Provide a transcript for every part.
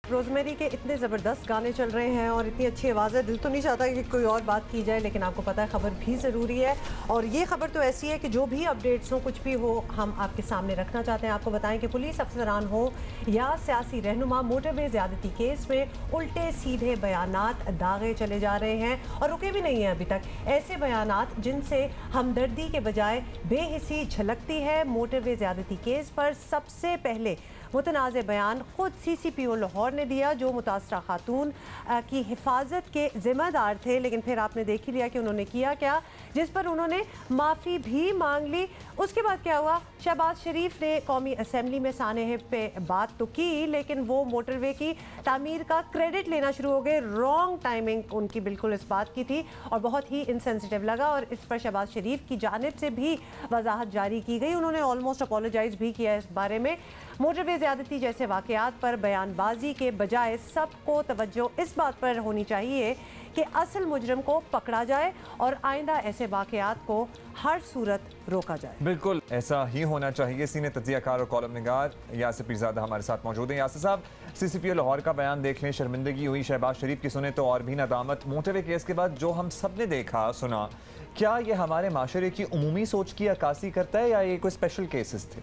Rosemary के इतने ज़बरदस्त गाने चल रहे हैं और इतनी अच्छी आवाज़ है, दिल तो नहीं चाहता कि कोई और बात की जाए, लेकिन आपको पता है खबर भी ज़रूरी है। और ये खबर तो ऐसी है कि जो भी अपडेट्स हो, कुछ भी हो, हम आपके सामने रखना चाहते हैं। आपको बताएं कि पुलिस अफसरान हो या सियासी रहनुमा, मोटरवे ज़्यादती केस में उल्टे सीधे बयानात दागे चले जा रहे हैं और रुके भी नहीं हैं अभी तक। ऐसे बयानात जिनसे हमदर्दी के बजाय बेहिसी झलकती है। मोटरवे ज़्यादती केस पर सबसे पहले मुतनाज़ बयान खुद CCPO लाहौर ने दिया, जो मुतासरा खातून की हिफाजत के ज़िम्मेदार थे। लेकिन फिर आपने देख ही लिया कि उन्होंने किया क्या, जिस पर उन्होंने माफ़ी भी मांग ली। उसके बाद क्या हुआ, शहबाज शरीफ ने कौमी असम्बली में सानेह पे बात तो की, लेकिन वो मोटरवे की तामीर का क्रेडिट लेना शुरू हो गए। रॉन्ग टाइमिंग उनकी बिल्कुल इस बात की थी और बहुत ही इनसेंसिटिव लगा, और इस पर शहबाज शरीफ की जानिब से भी वजाहत जारी की गई। उन्होंने ऑलमोस्ट अपोलोजाइज भी किया इस बारे में। मोटरवे ज़्यादती जैसे वाक़यात पर बयानबाजी के बजाय सबको तवज्जो इस बात पर होनी चाहिए कि असल मुजरिम को पकड़ा जाए और आइंदा ऐसे वाक़यात को हर सूरत रोका जाए। बिल्कुल ऐसा ही होना चाहिए। सीनियर तज्ज़ियाकार और कॉलम निगार यासिर पीरज़ादा हमारे साथ मौजूद हैं। यासिर साहब, CCPO लाहौर का बयान देख लें, शर्मिंदगी हुई। शहबाज शरीफ की सुने तो और भी नदामत। मोटरवे केस के बाद जो हम सब ने देखा सुना, क्या ये हमारे माशरे की उमूमी सोच की अक्कासी करता है या ये कोई स्पेशल केसेस थे?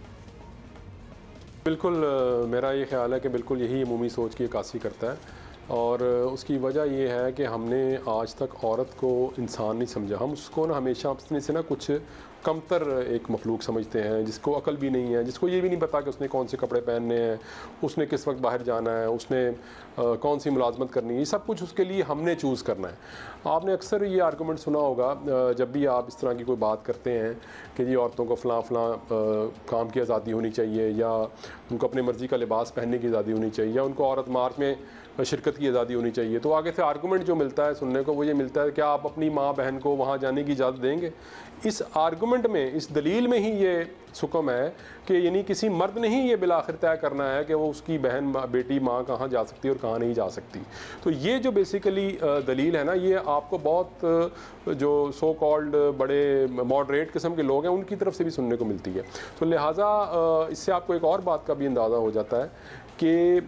बिल्कुल मेरा ये ख्याल है कि बिल्कुल यही अमूमी सोच की अक्कासी करता है, और उसकी वजह ये है कि हमने आज तक औरत को इंसान नहीं समझा। हम उसको ना हमेशा अपने से ना कुछ कमतर एक मखलूक समझते हैं, जिसको अकल भी नहीं है, जिसको ये भी नहीं पता कि उसने कौन से कपड़े पहनने हैं, उसने किस वक्त बाहर जाना है, उसने कौन सी मुलाजमत करनी है, ये सब कुछ उसके लिए हमने चूज़ करना है। आपने अक्सर ये आर्गूमेंट सुना होगा जब भी आप इस तरह की कोई बात करते हैं कि जी औरतों को फ़लाँ काम की आज़ादी होनी चाहिए, या उनको अपनी मर्ज़ी का लिबास पहनने की आज़ादी होनी चाहिए, या उनको औरत मार्च में शिरकत की आज़ादी होनी चाहिए, तो आगे से आर्गूमेंट जो मिलता है सुनने को वो ये मिलता है कि आप अपनी माँ बहन को वहाँ जाने की इजाज़त देंगे। इस आर्गूमेंट में, इस दलील में ही ये सुकम है कि यानी किसी मर्द ने ही ये बिलाखिर तय करना है कि वो उसकी बहन बेटी माँ कहाँ जा सकती है और कहाँ नहीं जा सकती। तो ये जो बेसिकली दलील है ना, ये आपको बहुत जो सो कॉल्ड बड़े मॉडरेट किस्म के लोग हैं उनकी तरफ से भी सुनने को मिलती है। तो लिहाजा इससे आपको एक और बात का भी अंदाज़ा हो जाता है कि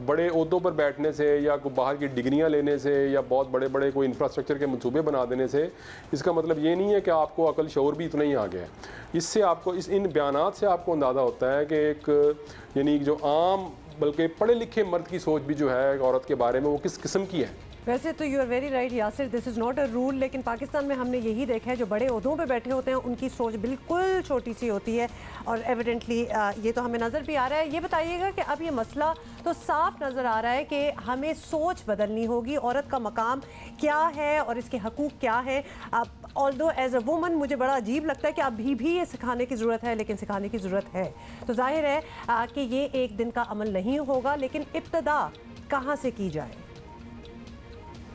बड़े ओहदों पर बैठने से या कोई बाहर की डिग्रियां लेने से या बहुत बड़े बड़े कोई इंफ्रास्ट्रक्चर के मंसूबे बना देने से इसका मतलब ये नहीं है कि आपको अकल शऊर भी इतना ही आ गया है। इससे आपको इन बयानात से आपको अंदाज़ा होता है कि एक यानी जो आम बल्कि पढ़े लिखे मर्द की सोच भी जो है औरत के बारे में वो किस किस्म की है। वैसे तो you are very right Yasir, this is not a rule, लेकिन पाकिस्तान में हमने यही देखा है जो बड़े ओहदों पे बैठे होते हैं उनकी सोच बिल्कुल छोटी सी होती है, और एविडेंटली ये तो हमें नज़र भी आ रहा है। ये बताइएगा कि अब ये मसला तो साफ नज़र आ रहा है कि हमें सोच बदलनी होगी, औरत का मकाम क्या है और इसके हकूक़ क्या है। अब ऑल्दो एज अ वुमन मुझे बड़ा अजीब लगता है कि अभी भी ये सिखाने की ज़रूरत है, लेकिन सिखाने की ज़रूरत है। तो जाहिर है कि ये एक दिन का अमल नहीं होगा, लेकिन इब्तदा कहाँ से की जाए?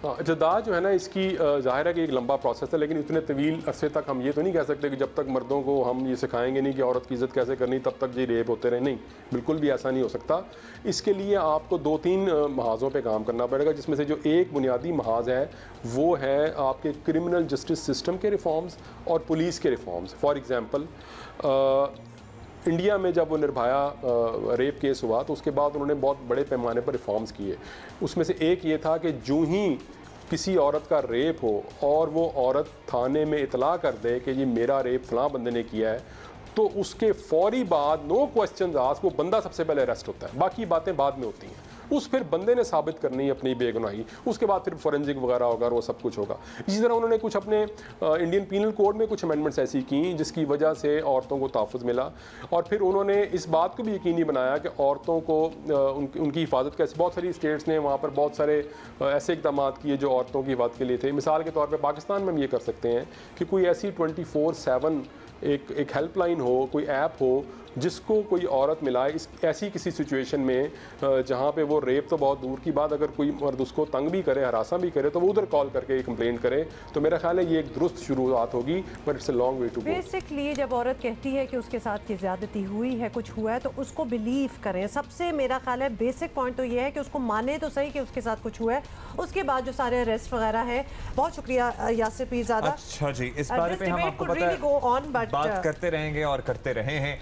इब्तिदा जो है ना, इसकी ज़ाहिर है कि एक लंबा प्रोसेस है, लेकिन इतने तवील अरसे तक हम ये तो नहीं कह सकते कि जब तक मर्दों को हम ये सिखाएंगे नहीं कि औरत की इज़्ज़त कैसे करनी तब तक ये रेप होते रहे। नहीं, बिल्कुल भी ऐसा नहीं हो सकता। इसके लिए आपको 2-3 महाज़ों पे काम करना पड़ेगा, जिसमें से जो एक बुनियादी महाज़ है वो है आपके क्रिमिनल जस्टिस सिस्टम के रिफॉर्म्स और पुलिस के रिफॉर्म्स। फॉर एग्ज़ाम्पल इंडिया में जब वो निर्भया रेप केस हुआ तो उसके बाद उन्होंने बहुत बड़े पैमाने पर रिफॉर्म्स किए। उसमें से एक ये था कि जो ही किसी औरत का रेप हो और वो औरत थाने में इतला कर दे कि ये मेरा रेप फलां बंदे ने किया है, तो उसके फौरी बाद नो क्वेश्चन आस्क्ड वो बंदा सबसे पहले अरेस्ट होता है, बाकी बातें बाद में होती हैं। उस फिर बंदे ने साबित करनी है अपनी बेगुनाही, उसके बाद फिर फॉरेंसिक वगैरह होगा और वो सब कुछ होगा। इसी तरह उन्होंने कुछ अपने इंडियन पीनल कोड में कुछ अमेंडमेंट्स ऐसी की जिसकी वजह से औरतों को तहफ़्फ़ुज़ मिला, और फिर उन्होंने इस बात को भी यकीनी बनाया कि औरतों को उनकी हिफाजत कैसे, बहुत सारी स्टेट्स ने वहाँ पर बहुत सारे ऐसे इक़दाम किए जो औरतों की हिफाजत के लिए थे। मिसाल के तौर पर पाकिस्तान में हम ये कर सकते हैं कि कोई ऐसी 24/7 एक हेल्पलाइन हो, कोई ऐप हो जिसको कोई औरत मिलाए इस ऐसी किसी सिचुएशन में जहाँ पे वो रेप तो बहुत दूर की बात, अगर कोई मर्द उसको तंग भी करे, हरासा भी करे, तो वो उधर कॉल करके कंप्लेंट करे। तो मेरा ख्याल है ये एक दुरुस्त शुरुआत होगी, but it's a long way to go. Basically जब औरत कहती है कि उसके साथ की ज़्यादती हुई है, कुछ हुआ है, तो उसको बिलीव करें। सबसे मेरा ख्याल है बेसिक पॉइंट तो ये है कि उसको माने तो सही कि उसके साथ कुछ हुआ है, उसके बाद जो सारे अरेस्ट वगैरह है। बहुत शुक्रिया यासिर पीरज़ादा। अच्छा जी, इस बारे पे हम आपको पता है बात करते रहेंगे और करते रहे हैं।